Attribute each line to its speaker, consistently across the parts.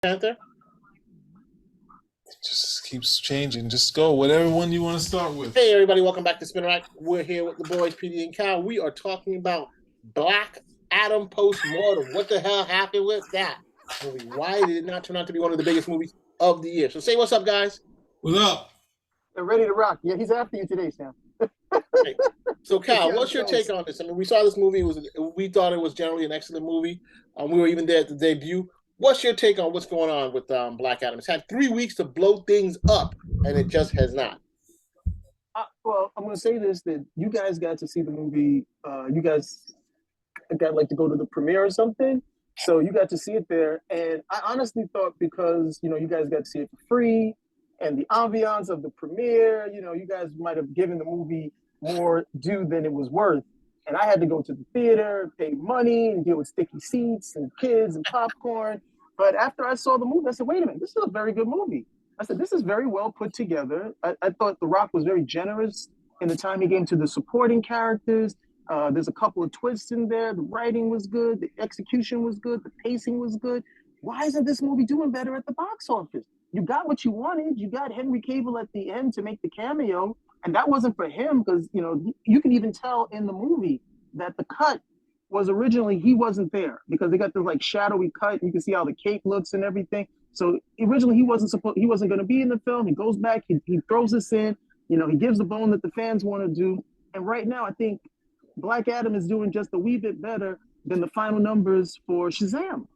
Speaker 1: Panther.
Speaker 2: It just keeps changing. Just go whatever one you want to start with.
Speaker 1: Hey, everybody, welcome back to Spin Rack. We're here with the boys, PD and Cal. We are talking about Black Adam Post-Mortem. What the hell happened with that movie? Why did it not turn out to be one of the biggest movies of the year? So say what's up, guys.
Speaker 2: What's up?
Speaker 3: They're ready to rock. Yeah, he's after you today, Sam.
Speaker 1: Hey. So, Cal, what's your take on this? I mean, we saw this movie. We thought it was generally an excellent movie. We were even there at the debut. What's your take on what's going on with Black Adam? It's had 3 weeks to blow things up, and it just has not.
Speaker 3: Well, I'm going to say this, that you guys got to see the movie. You guys got like to go to the premiere or something. So you got to see it there. And I honestly thought because, you guys got to see it for free and the ambiance of the premiere, you guys might have given the movie more due than it was worth. And I had to go to the theater, pay money, and deal with sticky seats and kids and popcorn. But after I saw the movie, I said, wait a minute, this is a very good movie. I said, this is very well put together. I thought The Rock was very generous in the time he gave to the supporting characters. There's a couple of twists in there. The writing was good. The execution was good. The pacing was good. Why isn't this movie doing better at the box office? You got what you wanted. You got Henry Cavill at the end to make the cameo. And that wasn't for him because, you can even tell in the movie that the cut was originally, he wasn't there because they got this like shadowy cut. You can see how the cape looks and everything. So originally he wasn't going to be in the film. He goes back, he throws this in, he gives the bone that the fans want to do. And right now, I think Black Adam is doing just a wee bit better than the final numbers for Shazam.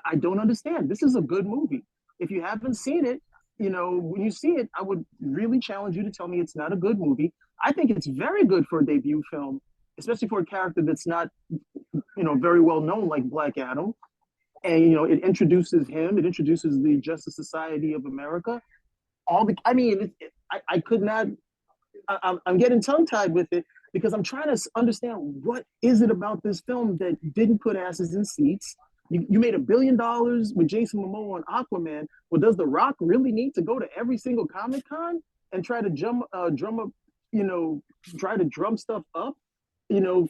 Speaker 3: I don't understand. This is a good movie. If you haven't seen it, when you see it, I would really challenge you to tell me it's not a good movie. I think it's very good for a debut film, especially for a character that's not, very well known like Black Adam. And, it introduces him, it introduces the Justice Society of America. I could not, I'm getting tongue tied with it because I'm trying to understand what is it about this film that didn't put asses in seats. You made $1 billion with Jason Momoa and Aquaman. Well, does The Rock really need to go to every single Comic-Con and try to drum up, try to drum stuff up,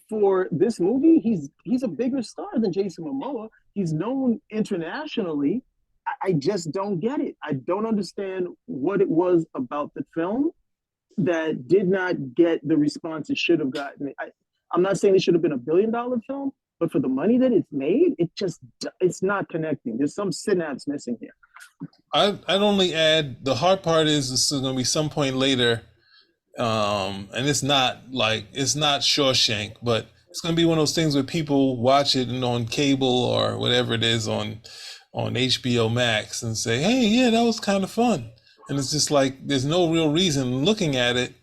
Speaker 3: for this movie? He's a bigger star than Jason Momoa. He's known internationally. I just don't get it. I don't understand what it was about the film that did not get the response it should have gotten. I'm not saying it should have been $1 billion film, but for the money that it's made, it's not connecting. There's some synapse missing here.
Speaker 2: I'd only add the hard part is this is going to be some point later, and it's not Shawshank, but it's going to be one of those things where people watch it and on cable or whatever it is on HBO Max and say, hey, yeah, that was kind of fun. And it's just like there's no real reason looking at it,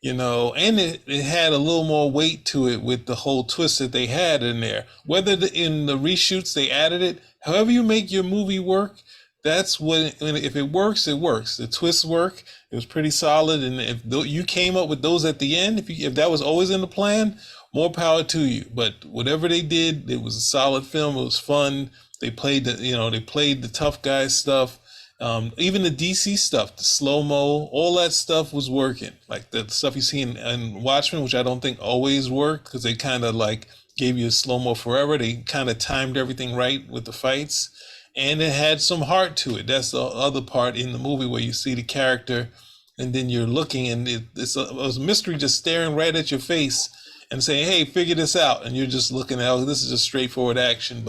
Speaker 2: and it had a little more weight to it with the whole twist that they had in there. Whether in the reshoots they added it, however you make your movie work, that's if it works, it works. The twists work. It was pretty solid, and if you came up with those at the end, if that was always in the plan, more power to you. But whatever they did, it was a solid film. It was fun. They played the tough guy stuff. Even the DC stuff, the slow-mo, all that stuff was working. Like the stuff you see in Watchmen, which I don't think always worked because they kind of like gave you a slow-mo forever. They kind of timed everything right with the fights. And it had some heart to it. That's the other part in the movie where you see the character and then you're looking and it was a mystery just staring right at your face and saying, hey, figure this out. And you're just looking at, oh, this is just straightforward action.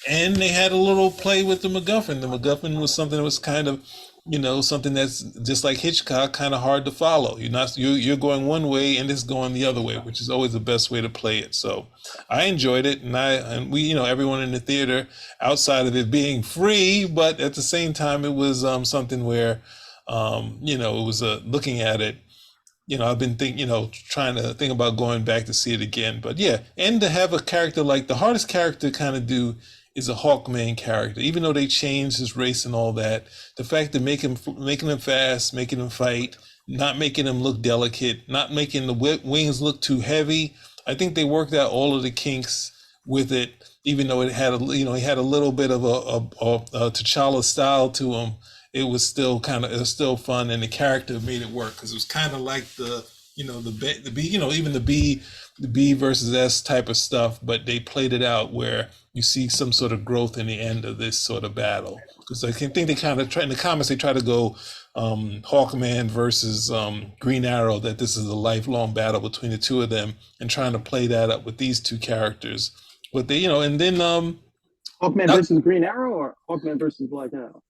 Speaker 2: And they had a little play with the MacGuffin. The MacGuffin was something that was kind of, something that's just like Hitchcock, kind of hard to follow. You're going one way and it's going the other way, which is always the best way to play it. So I enjoyed it, and we, everyone in the theater, outside of it being free, but at the same time, it was something where, it was looking at it. I've been trying to think about going back to see it again. But yeah, and to have a character like the hardest character to kind of do is a Hawkman character, even though they changed his race and all that. The fact that making him fast, making him fight, not making him look delicate, not making the wings look too heavy. I think they worked out all of the kinks with it, even though it had he had a little bit of a T'Challa style to him. It was still fun, and the character made it work because it was kind of like the the B, even the B versus S type of stuff, but they played it out where you see some sort of growth in the end of this sort of battle. Because I think they kind of try in the comics, they try to go Hawkman versus Green Arrow, that this is a lifelong battle between the two of them, and trying to play that up with these two characters. But they, and then
Speaker 3: Hawkman versus Green Arrow or Hawkman versus Black Arrow?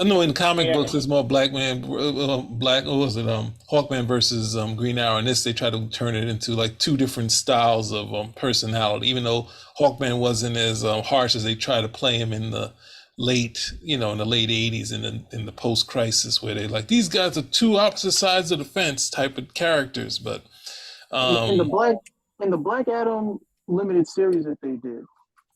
Speaker 2: no, in comic books, it's more black. What was it? Hawkman versus Green Arrow. And this, they try to turn it into like two different styles of personality. Even though Hawkman wasn't as harsh as they try to play him in the late, in the late '80s and in the post-crisis, where they like these guys are two opposite sides of the fence type of characters. But
Speaker 3: in the Black Adam limited series that they did,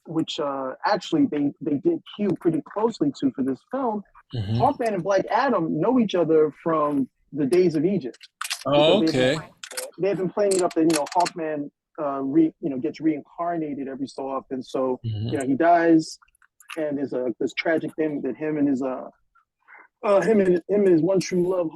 Speaker 3: which actually they did cue pretty closely to for this film.
Speaker 2: Mhm.
Speaker 3: Hawkman and Black Adam know each other from the days of Egypt.
Speaker 2: Oh, okay.
Speaker 3: They've been playing it up that Hawkman gets reincarnated every so often. So
Speaker 2: Mhm.
Speaker 3: he dies, and there's this tragic thing that him and his one true love,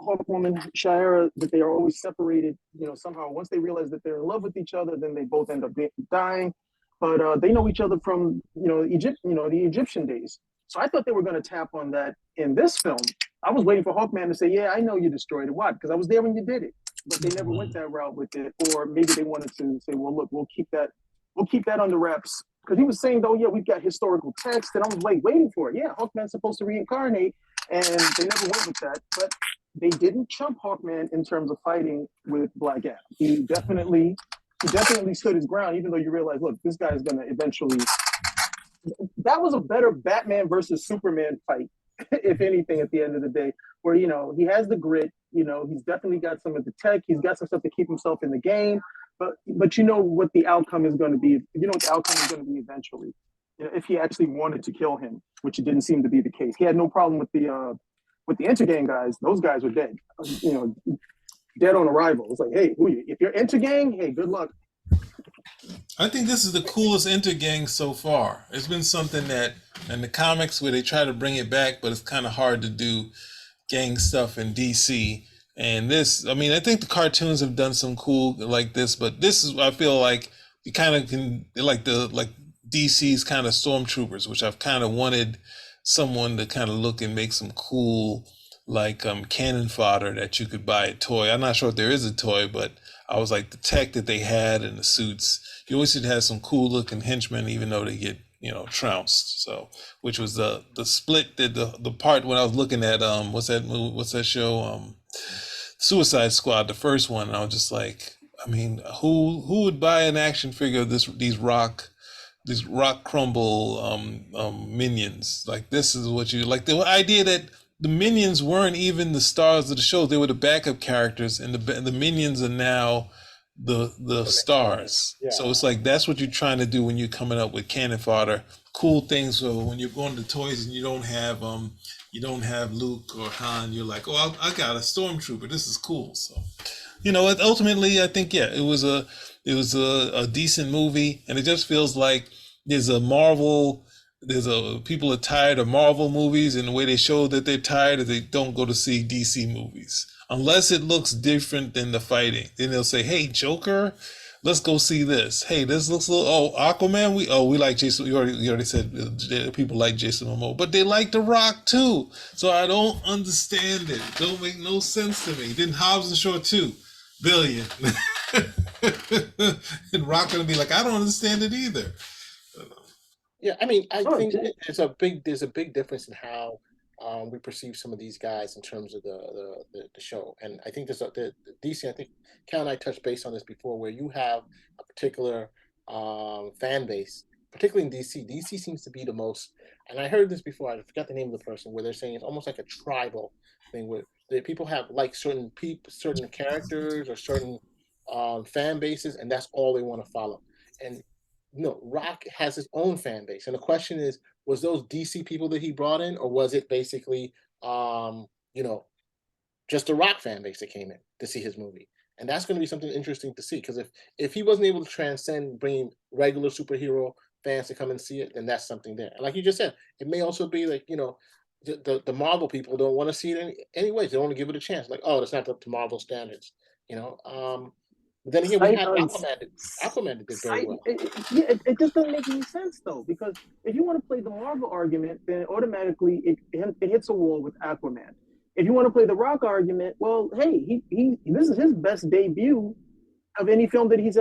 Speaker 3: Hawkwoman Shira, that they are always separated. Somehow once they realize that they're in love with each other, then they both end up dying. But they know each other from the Egyptian days. So I thought they were going to tap on that in this film. I was waiting for Hawkman to say, "Yeah, I know you destroyed it. Why? Because I was there when you did it." But they never went that route with it, or maybe they wanted to say, "Well, look, we'll keep that under wraps." Because he was saying, though, yeah, we've got historical text, and I was waiting for it. Yeah, Hawkman's supposed to reincarnate, and they never went with that. But they didn't chump Hawkman in terms of fighting with Black Adam. He definitely stood his ground, even though you realize, look, this guy is going to eventually. That was a better Batman versus Superman fight, if anything, at the end of the day, where he has the grit. He's definitely got some of the tech. He's got some stuff to keep himself in the game. But you know what the outcome is going to be. You know what the outcome is going to be eventually. If he actually wanted to kill him, which it didn't seem to be the case. He had no problem with the Intergang guys. Those guys were dead. Dead on arrival. It's like, hey, if you're Intergang, hey, good luck.
Speaker 2: I think this is the coolest Intergang so far. It's been something that in the comics where they try to bring it back, but it's kind of hard to do gang stuff in DC. And this, I mean, I think the cartoons have done some cool like this, but this is, I feel like you kind of can like DC's kind of Stormtroopers, which I've kind of wanted someone to kind of look and make some cool like cannon fodder that you could buy a toy. I'm not sure if there is a toy, but I was like the tech that they had and the suits. You always should have some cool looking henchmen, even though they get trounced. So, which was the split that the part when I was looking at what's that show Suicide Squad, the first one. And I was just like, I mean, who would buy an action figure of these rock crumble minions? Like this is what you like, the idea that the minions weren't even the stars of the show. They were the backup characters, and the minions are now the stars.
Speaker 1: Yeah.
Speaker 2: So it's like that's what you're trying to do when you're coming up with cannon fodder, cool things. So when you're going to toys and you don't have Luke or Han, you're like, oh, I got a stormtrooper. This is cool. So ultimately, I think it was a decent movie, and it just feels like people are tired of Marvel movies, and the way they show that they're tired is they don't go to see DC movies unless it looks different than the fighting. Then they'll say, "Hey, Joker, let's go see this. Hey, this looks a little. Oh, Aquaman. We like Jason. You already said people like Jason Momoa, but they like The Rock too. So I don't understand it. Don't make no sense to me. Then Hobbs and Shaw $2 billion, and Rock gonna be like, I don't understand it either.
Speaker 1: Yeah, I mean, I think there's a big difference in how we perceive some of these guys in terms of the show, and I think the DC. I think Cal and I touched base on this before, where you have a particular fan base, particularly in DC. DC seems to be the most, and I heard this before. I forgot the name of the person, where they're saying it's almost like a tribal thing, where the people have like certain characters or certain fan bases, and that's all they want to follow. And no, Rock has his own fan base, and the question is, was those DC people that he brought in, or was it basically, you know, just a Rock fan base that came in to see his movie? And that's going to be something interesting to see, because if he wasn't able to transcend bringing regular superhero fans to come and see it, then that's something there. And like you just said, it may also be like the Marvel people don't want to see it anyways. They don't want to give it a chance. Like, oh, that's not up to Marvel standards. You know, then again, we
Speaker 3: Sight
Speaker 1: had
Speaker 3: uns-
Speaker 1: Aquaman. Aquaman did very well.
Speaker 3: it just doesn't make any sense though, because if you want to play the Marvel argument, then automatically it hits a wall with Aquaman. If you want to play the Rock argument, well, hey, he this is his best debut of any film that he's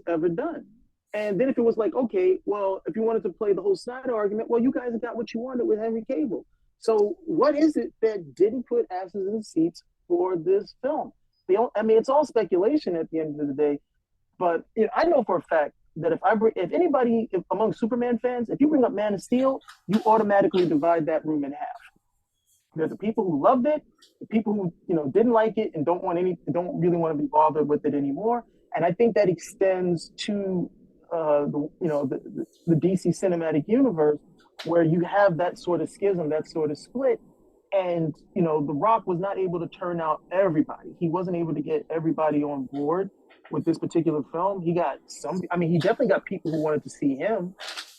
Speaker 3: ever done. And then if it was like, okay, well, if you wanted to play the whole Snyder argument, well, you guys got what you wanted with Henry Cable. So what is it that didn't put asses in seats for this film? I mean, it's all speculation at the end of the day. But I know for a fact that if among Superman fans, if you bring up Man of Steel, you automatically divide that room in half. There's the people who loved it, the people who didn't like it and don't really want to be bothered with it anymore. And I think that extends to the DC cinematic universe, where you have that sort of schism, that sort of split. And The Rock was not able to turn out everybody. He wasn't able to get everybody on board with this particular film. He got he definitely got people who wanted to see him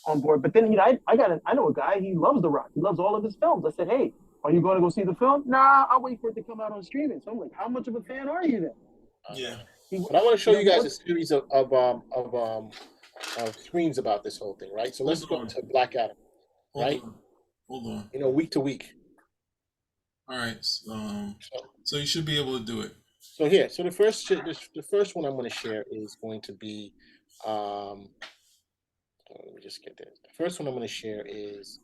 Speaker 3: on board. But then I know a guy, he loves The Rock. He loves all of his films. I said, hey, are you going to go see the film? Nah, I'll wait for it to come out on streaming. So I'm like, how much of a fan are you then?
Speaker 2: Yeah.
Speaker 1: But I want to show you guys a series of screens about this whole thing, right? So let's go to Black Adam, right?
Speaker 2: Hold on.
Speaker 1: Week to week.
Speaker 2: All right. So you should be able to do it.
Speaker 1: So here, the first one I'm going to share is going to be, let me just get this. The first one I'm going to share is,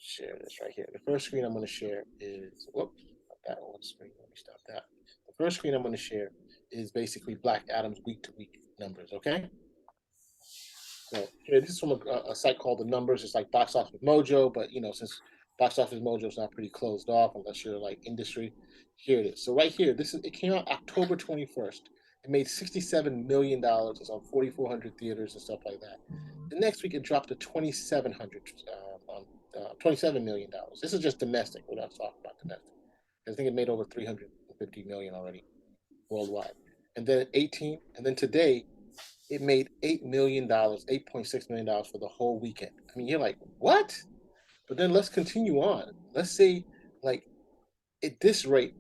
Speaker 1: share this right here. The first screen I'm going to share is, whoops, not that one screen. Let me stop that. The first screen I'm going to share is basically Black Adam's week to week numbers. Okay. So here, this is from a site called The Numbers. It's like Box Office Mojo, but since Box Office Mojo is not pretty closed off unless you're like industry, here it is. So right here, it came out October 21st. It made $67 million. It's on 4,400 theaters and stuff like that. The next week, it dropped to 2,700 on $27 million. This is just domestic. We're not talking about domestic. I think it made over 350 million already worldwide. And then 18, and then today, it made $8 million, $8.6 million for the whole weekend. I mean, you're like, what? But then let's continue on. Let's say, like, at this rate,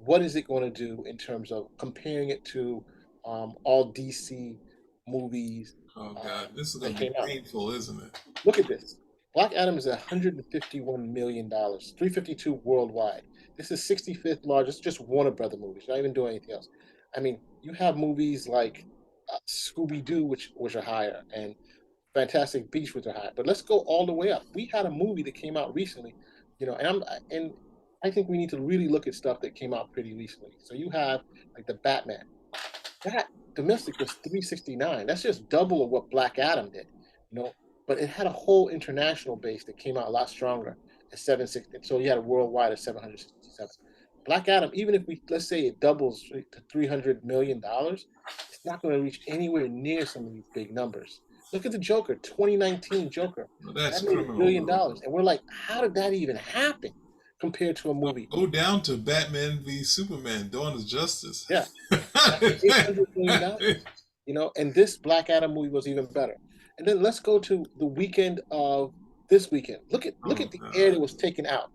Speaker 1: what is it going to do in terms of comparing it to all DC movies?
Speaker 2: Oh God, this is going to be painful, isn't it?
Speaker 1: Look at this. Black Adam is $151 million, 352 worldwide. This is 65th largest, just Warner Brother movies, not even doing anything else. I mean, you have movies like Scooby-Doo, which are higher, and Fantastic Beasts, which are higher. But let's go all the way up. We had a movie that came out recently, and I think we need to really look at stuff that came out pretty recently. So you have like the Batman. That domestic was 369. That's just double of what Black Adam did, But it had a whole international base that came out a lot stronger at 760. So you had a worldwide of 767. Black Adam, even if let's say it doubles to $300 million, it's not going to reach anywhere near some of these big numbers. Look at the Joker, 2019 Joker.
Speaker 2: Well, that's
Speaker 1: that made $1 billion. And we're like, how did that even happen compared to a movie?
Speaker 2: Go down to Batman v Superman, Dawn of Justice.
Speaker 1: Yeah. $800 million. And this Black Adam movie was even better. And then let's go to the weekend of this weekend. Look at the air that was taken out.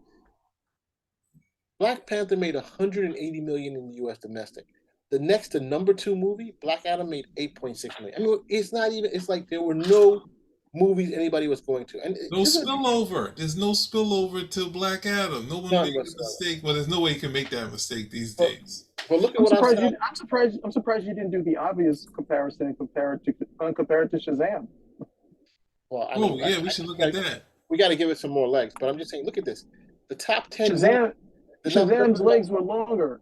Speaker 1: Black Panther made $180 million in the U.S. domestic. The next to number 2 movie, Black Adam, made $8.6 million. I mean, it's like there were no movies anybody was going to. And
Speaker 2: no spillover. There's no spillover to Black Adam. No one made a mistake. Well, there's no way you can make that mistake these days.
Speaker 1: But look at what I'm saying.
Speaker 3: I'm surprised you didn't do the obvious comparison and compare it to Shazam.
Speaker 2: Well, we should look at that.
Speaker 1: We got to give it some more legs. But I'm just saying, look at this. The top 10.
Speaker 3: Shazam's legs were longer.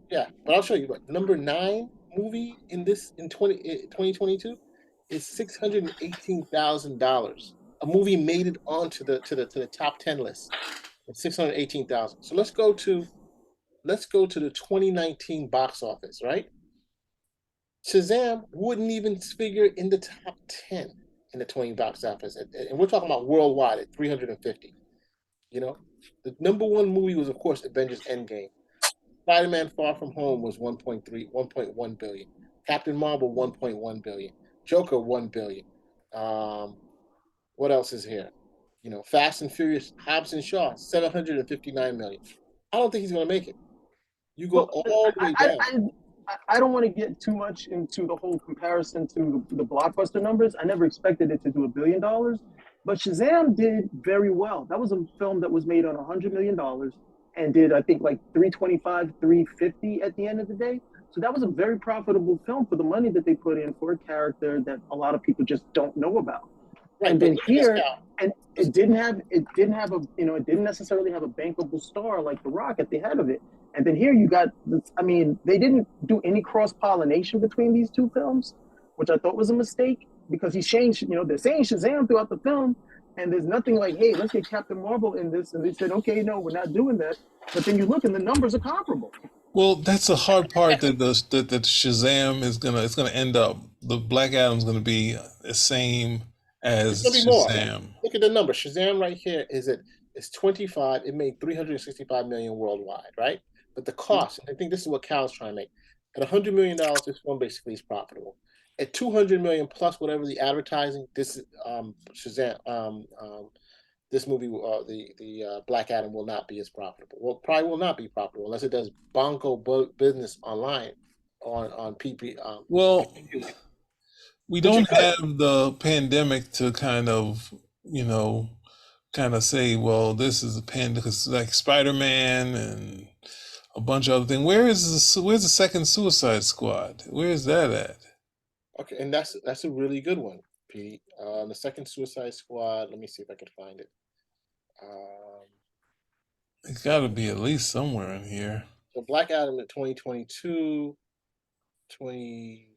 Speaker 1: Yeah, but I'll show you. The number 9 movie in 2022 is $618,000. A movie made it onto the top 10 list. It's $618,000. So let's go to the 2019 box office, right? Shazam wouldn't even figure in the top 10 in the 20 box office, and we're talking about worldwide at 350. The number 1 movie was, of course, Avengers Endgame. Spider-Man Far From Home was 1.1 billion. Captain Marvel, 1.1 billion. Joker, 1 billion. What else is here? Fast and Furious, Hobbs and Shaw, 759 million. I don't think he's going to make it. You go
Speaker 3: Well,
Speaker 1: all the way down.
Speaker 3: I don't want to get too much into the whole comparison to the blockbuster numbers. I never expected it to do $1 billion, but Shazam did very well. That was a film that was made on $100 million and did, I think, like 325, 350 at the end of the day. So that was a very profitable film for the money that they put in for a character that a lot of people just don't know about.
Speaker 1: Right,
Speaker 3: And
Speaker 1: but
Speaker 3: then
Speaker 1: look at this
Speaker 3: here,
Speaker 1: now.
Speaker 3: and it didn't have a it didn't necessarily have a bankable star like The Rock at the head of it. And then here you got this, I mean, they didn't do any cross pollination between these two films, which I thought was a mistake because he's changed. They're saying Shazam throughout the film, and there's nothing like, hey, let's get Captain Marvel in this. And they said, okay, no, we're not doing that. But then you look and the numbers are comparable.
Speaker 2: Well, that's the hard part that Shazam is gonna it's gonna end up. The Black Adam's gonna be the same
Speaker 1: It's
Speaker 2: as
Speaker 1: gonna be more.
Speaker 2: Shazam.
Speaker 1: Look at the number. Shazam right here it's 25. It made 365 million worldwide, right? But the cost, I think this is what Cal's trying to make. At $100 million, this one basically is profitable. At 200 million plus whatever the advertising, this is Shazam. This movie, the Black Adam, will not be as profitable. Well, probably will not be profitable unless it does bonko business online on PP.
Speaker 2: Well, we
Speaker 1: Which it
Speaker 2: don't
Speaker 1: could.
Speaker 2: have the pandemic to kind of say, well, this is a pandemic, because like Spider-Man and a bunch of other things. Where's the second Suicide Squad? Where is that at?
Speaker 1: Okay, and that's a really good one, Pete. The second Suicide Squad. Let me see if I can find it. Um,
Speaker 2: It's got to be at least somewhere in here.
Speaker 1: so Black Adam in 2022, 20.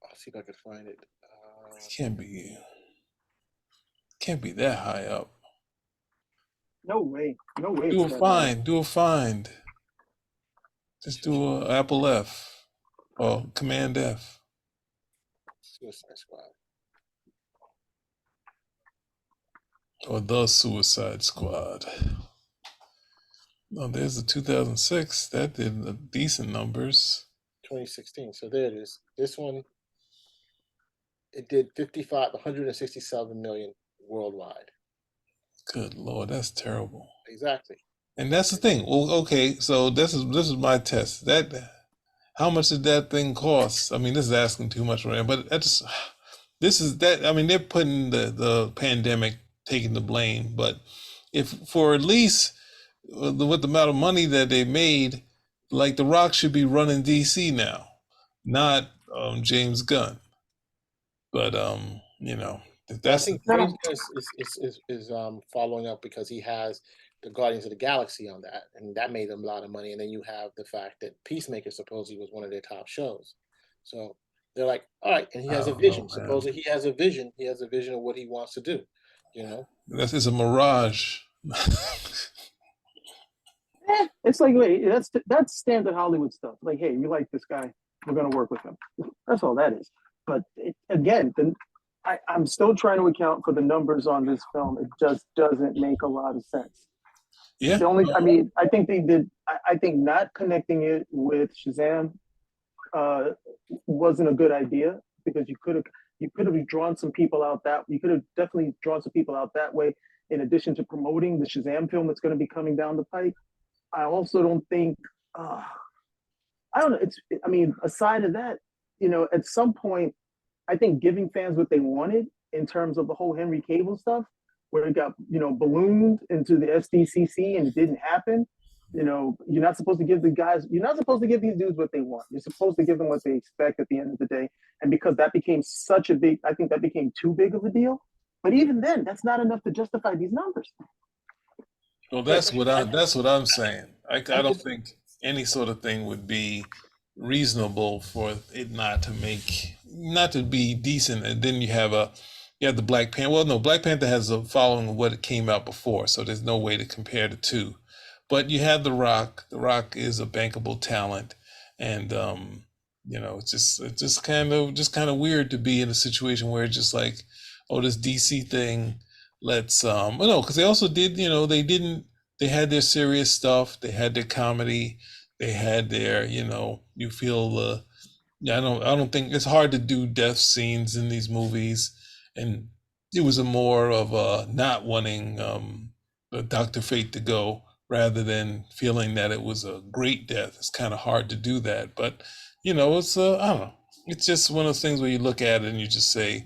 Speaker 1: I'll see if I can find it.
Speaker 2: It can't be that high up.
Speaker 3: No way. No way.
Speaker 2: Do a find. Do a find. Just do a Apple F or Command F.
Speaker 1: Suicide Squad.
Speaker 2: Or the Suicide Squad. Oh, there's the 2006. That did decent numbers.
Speaker 1: 2016. So there it is. This one, it did 167 million worldwide.
Speaker 2: Good Lord, that's terrible.
Speaker 1: Exactly.
Speaker 2: And that's the thing. Well, okay, so this is my test. How much did that thing cost? I mean, this is asking too much right now, but this is that. I mean, they're putting the pandemic, taking the blame, but if for at least with the amount of money that they made, like The Rock should be running DC now, not James Gunn. But
Speaker 1: I think James is following up because he has the Guardians of the Galaxy on that, and that made them a lot of money. And then you have the fact that Peacemaker supposedly was one of their top shows. So they're like, all right, and he has a vision. Supposedly he has a vision. He has a vision of what he wants to do.
Speaker 2: This is a mirage.
Speaker 3: It's like, wait, that's standard Hollywood stuff. Like, hey, you like this guy, we're gonna work with him. That's all that is. But again, I'm still trying to account for the numbers on this film. It just doesn't make a lot of sense.
Speaker 2: Yeah.
Speaker 3: I mean, I think they did. I think not connecting it with Shazam wasn't a good idea because you could have drawn some people out you could have definitely drawn some people out that way. In addition to promoting the Shazam film that's going to be coming down the pipe, I also don't think. I don't know. I mean, aside of that, at some point, I think giving fans what they wanted in terms of the whole Henry Cavill stuff, where it got ballooned into the SDCC and it didn't happen. You're not supposed to give these dudes what they want. You're supposed to give them what they expect at the end of the day. And because that became I think that became too big of a deal. But even then, that's not enough to justify these numbers.
Speaker 2: Well, that's what I'm saying. I don't think any sort of thing would be reasonable for it not to be decent. And then you have the Black Panther. Well, no, Black Panther has a following of what it came out before, so there's no way to compare the two. But you have The Rock. The Rock is a bankable talent, and it's just kind of weird to be in a situation where it's just like, oh, this DC thing. Let's no, because they also did. They had their serious stuff. They had their comedy. They had their you feel I don't think it's hard to do death scenes in these movies, and it was a more of a not wanting Dr. Fate to go rather than feeling that it was a great death. It's kind of hard to do that, but it's I don't know. It's just one of those things where you look at it and you just say,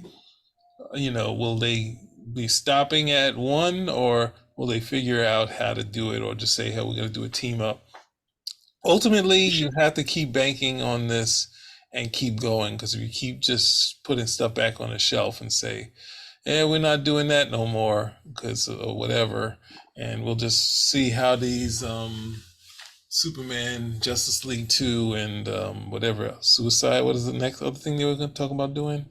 Speaker 2: will they be stopping at one, or will they figure out how to do it, or just say, hey, we're going to do a team up? Ultimately, you have to keep banking on this and keep going, because if you keep just putting stuff back on the shelf and say, we're not doing that no more because whatever, and we'll just see how these Superman, Justice League 2, and whatever else, Suicide, what is the next other thing they were going to talk about doing?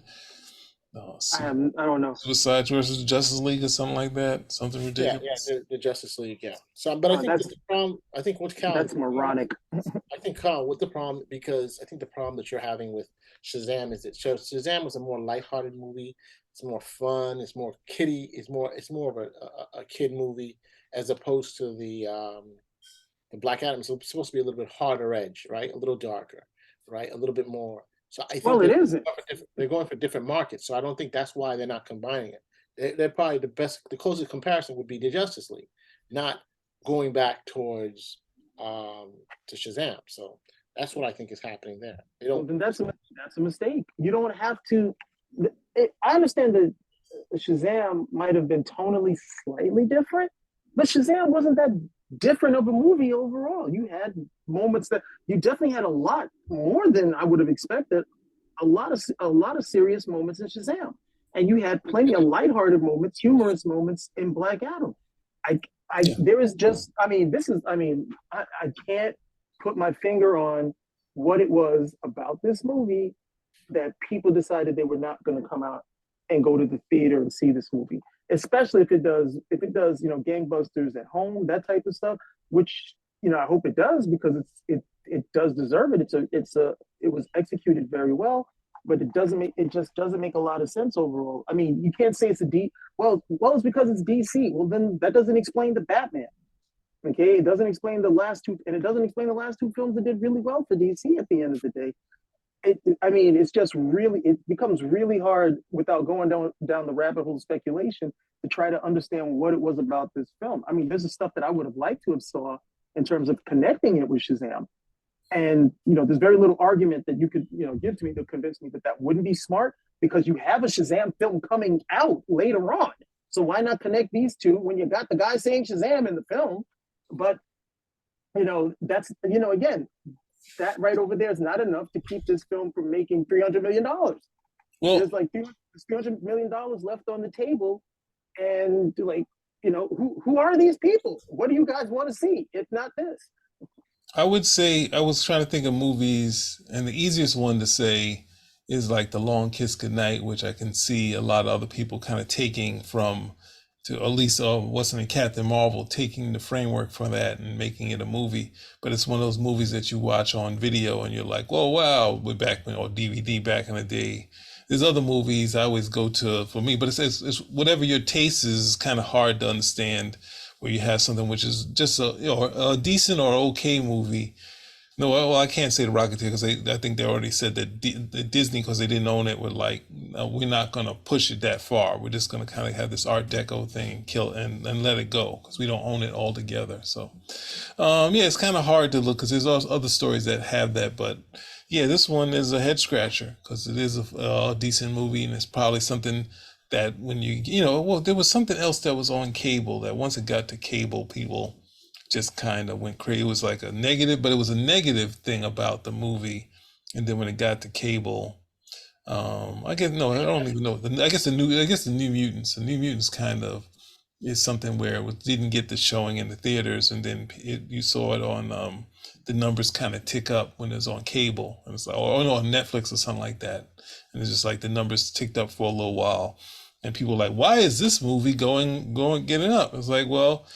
Speaker 3: I don't know.
Speaker 2: Suicide versus Justice League or something like that. Something ridiculous.
Speaker 1: Yeah, the Justice League. Yeah. So, but I think that's the problem. I think what's Cal.
Speaker 3: That's moronic.
Speaker 1: I think Cal, what the problem, because I think the problem that you're having with Shazam is that Shazam was a more lighthearted movie. It's more fun. It's more kiddie. It's more of a kid movie, as opposed to the Black Adam. So it's supposed to be a little bit harder edge, right? A little darker, right? A little bit more. So I think
Speaker 3: it isn't.
Speaker 1: They're going for different markets. So I don't think that's why they're not combining it. They're probably the closest comparison would be the Justice League, not going back towards to Shazam. So that's what I think is happening there. They don't.
Speaker 3: Then that's a mistake. You don't have to. I understand that Shazam might have been tonally slightly different, but Shazam wasn't that different of a movie overall. You had moments that you definitely had a lot more than I would have expected. A lot of serious moments in Shazam, and you had plenty of lighthearted moments, humorous moments in Black Adam. There is just, I can't put my finger on what it was about this movie that people decided they were not going to come out and go to the theater and see this movie, especially if it does, gangbusters at home, that type of stuff, which, I hope it does, because it does deserve it. It was executed very well, but it just doesn't make a lot of sense overall. I mean, you can't say it's it's because it's DC. Well, then that doesn't explain the Batman. Okay, it doesn't explain the last two, and it doesn't explain the last two films that did really well for DC at the end of the day. It's just really, it becomes really hard without going down the rabbit hole of speculation to try to understand what it was about this film. I mean, there's the stuff that I would have liked to have saw in terms of connecting it with Shazam. And, there's very little argument that you could, give to me to convince me that wouldn't be smart, because you have a Shazam film coming out later on. So why not connect these two when you got the guy saying Shazam in the film? But, that's, again, that right over there is not enough to keep this film from making $300 million. Well, there's like $300 million left on the table. And who are these people? What do you guys want to see, if not this?
Speaker 2: I would say, I was trying to think of movies, and the easiest one to say is like The Long Kiss Goodnight, which I can see a lot of other people kind of taking from, to at least Captain Marvel, taking the framework for that and making it a movie. But it's one of those movies that you watch on video and you're like, "Whoa, wow!" We're back, or DVD back in the day. There's other movies I always go to for me, but it's whatever your taste is kind of hard to understand. Where you have something which is just a decent or okay movie. No, well, I can't say The Rocketeer, because I think they already said that Disney, because they didn't own it, were like, no, we're not going to push it that far. We're just going to kind of have this Art Deco thing, and let it go, because we don't own it altogether. So, it's kind of hard to look, because there's also other stories that have that. But yeah, this one is a head scratcher, because it is a decent movie, and it's probably something that when there was something else that was on cable that once it got to cable, people just kind of went crazy. It was like a negative, but it was a negative thing about the movie. And then when it got to cable, I don't even know. I guess the New Mutants kind of is something where it didn't get the showing in the theaters, and then you saw it on the numbers kind of tick up when it was on cable, and it's like, on Netflix or something like that, and it's just like the numbers ticked up for a little while, and people were like, why is this movie getting up? It's like, well,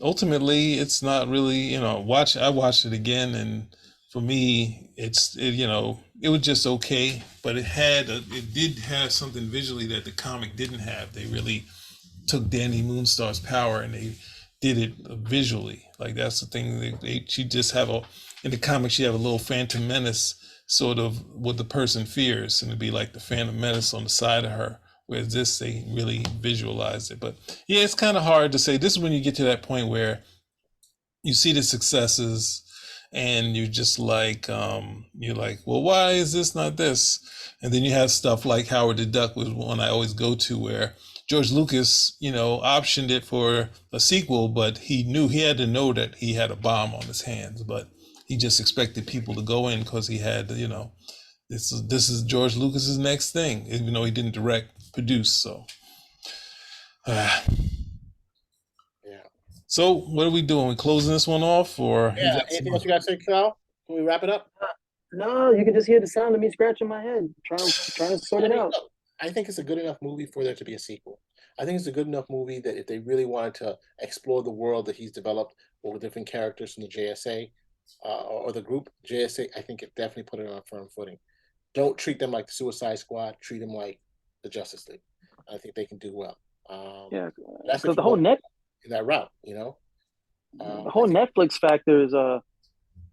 Speaker 2: ultimately it's not really, I watched it again, and for me it was just okay, but it did have something visually that the comic didn't have. They really took Danny Moonstar's power and they did it visually. Like, that's the thing. She just in the comic, she have a little Phantom Menace, sort of what the person fears, and it'd be like the Phantom Menace on the side of her. Whereas this, they really visualized it. But yeah, it's kind of hard to say. This is when you get to that point where you see the successes, and you're like, well, why is this not this? And then you have stuff like Howard the Duck was one I always go to, where George Lucas, optioned it for a sequel, but he had to know that he had a bomb on his hands, but he just expected people to go in because he had, this is George Lucas's next thing, even though he didn't direct, produce. So,
Speaker 1: Yeah.
Speaker 2: So what are we doing? We closing this one off, or you
Speaker 1: Yeah.
Speaker 2: got
Speaker 1: Anything
Speaker 2: some-
Speaker 1: else you got to say, Cal? Can we wrap it up?
Speaker 3: No, you can just hear the sound of me scratching my head, trying to sort it out.
Speaker 1: Look, I think it's a good enough movie for there to be a sequel. I think it's a good enough movie that if they really wanted to explore the world that he's developed with different characters from the JSA or the group JSA, I think it definitely put it on a firm footing. Don't treat them like the Suicide Squad. Treat them like the Justice League. I think they can do well.
Speaker 3: Yeah,
Speaker 1: That's
Speaker 3: because
Speaker 1: if
Speaker 3: the
Speaker 1: you
Speaker 3: whole
Speaker 1: want
Speaker 3: net,
Speaker 1: in that route,
Speaker 3: the whole Netflix factor is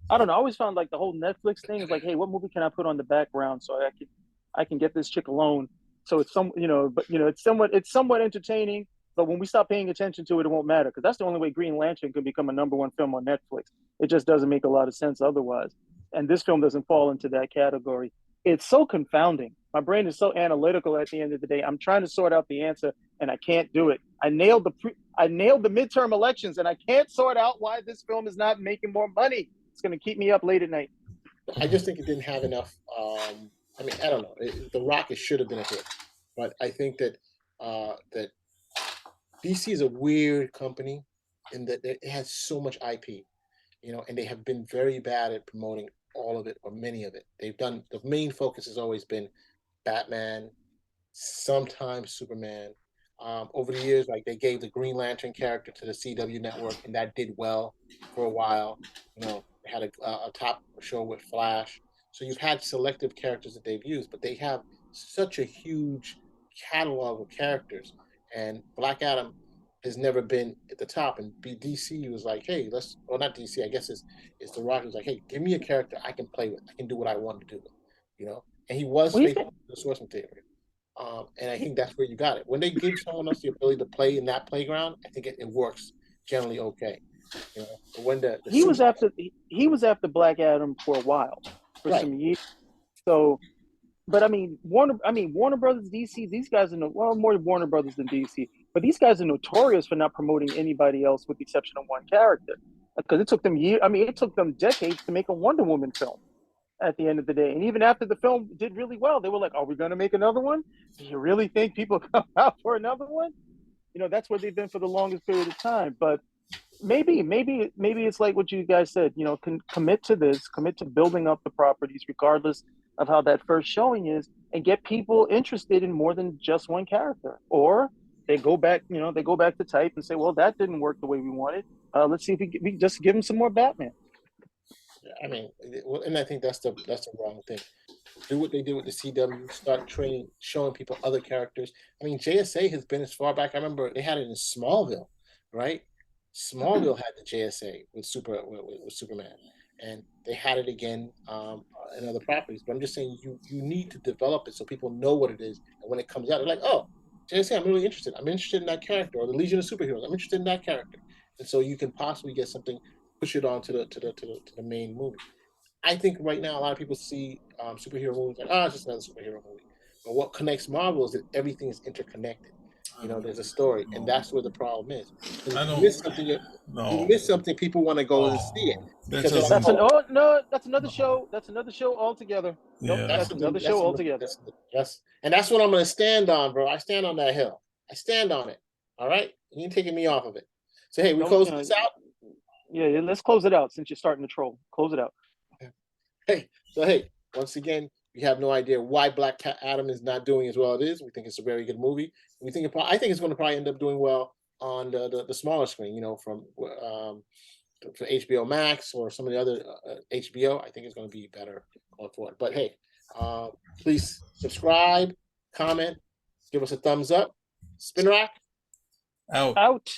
Speaker 3: I don't know. I always found like the whole Netflix thing is like, hey, what movie can I put on the background so I can get this chick alone? So it's it's somewhat entertaining. But when we stop paying attention to it, it won't matter because that's the only way Green Lantern could become a #1 film on Netflix. It just doesn't make a lot of sense otherwise. And this film doesn't fall into that category. It's so confounding. My brain is so analytical at the end of the day. I'm trying to sort out the answer and I can't do it. I nailed the midterm elections and I can't sort out why this film is not making more money. It's going to keep me up late at night.
Speaker 1: I just think it didn't have enough. I don't know. The Rocket should have been a hit, but I think that that DC is a weird company in that it has so much IP, and they have been very bad at promoting all of it or many of it. The main focus has always been Batman, sometimes Superman. Over the years, like they gave the Green Lantern character to the CW network, and that did well for a while. They had a top show with Flash. So you've had selective characters that they've used, but they have such a huge catalog of characters. And Black Adam has never been at the top. And DC was like, hey, not DC, I guess it's The Rock. Was like, hey, give me a character I can play with. I can do what I want to do. And he was
Speaker 3: Well,
Speaker 1: faithful to the source material. And I think that's where you got it. When they give someone else the ability to play in that playground, I think it works generally okay. But when
Speaker 3: he was after Black Adam for a while, for
Speaker 1: right.
Speaker 3: some years. So, but Warner Brothers, DC, these guys are more Warner Brothers than DC, but these guys are notorious for not promoting anybody else with the exception of one character. Because it took them years. It took them decades to make a Wonder Woman film. At the end of the day, and even after the film did really well, they were like, "Are we going to make another one? Do you really think people come out for another one?" That's where they've been for the longest period of time. But maybe it's like what you guys said. Commit to this, commit to building up the properties, regardless of how that first showing is, and get people interested in more than just one character. Or they go back, to type and say, "Well, that didn't work the way we wanted. Let's see if we just give them some more Batman."
Speaker 1: And I think that's the wrong thing. Do what they did with the CW. Start showing people other characters. JSA has been as far back. I remember they had it in Smallville, right? Smallville had the JSA with Superman, and they had it again in other properties. But I'm just saying you need to develop it so people know what it is, and when it comes out, they're like, "Oh, JSA, I'm really interested. I'm interested in that character." Or the Legion of Superheroes, I'm interested in that character, and so you can possibly get something, push it on to the main movie. I think right now a lot of people see superhero movies like, it's just another superhero movie. But what connects Marvel is that everything is interconnected. There's a story, and that's where the problem is. You miss something, people want to go and see it.
Speaker 3: That's another show. That's another show altogether.
Speaker 2: Yeah.
Speaker 3: That's another show altogether.
Speaker 1: And that's what I'm going to stand on, bro. I stand on that hill. I stand on it. All right, you ain't taking me off of it. So hey, we close this out.
Speaker 3: Yeah, let's close it out since you're starting to troll. Close it out.
Speaker 1: Hey, once again, we have no idea why Black Adam is not doing as well as it is. We think it's a very good movie. I think it's going to probably end up doing well on the smaller screen, for HBO Max or some of the other HBO. I think it's going to be better going forward. But hey, please subscribe, comment, give us a thumbs up. Spin Rock
Speaker 2: out.
Speaker 3: Out.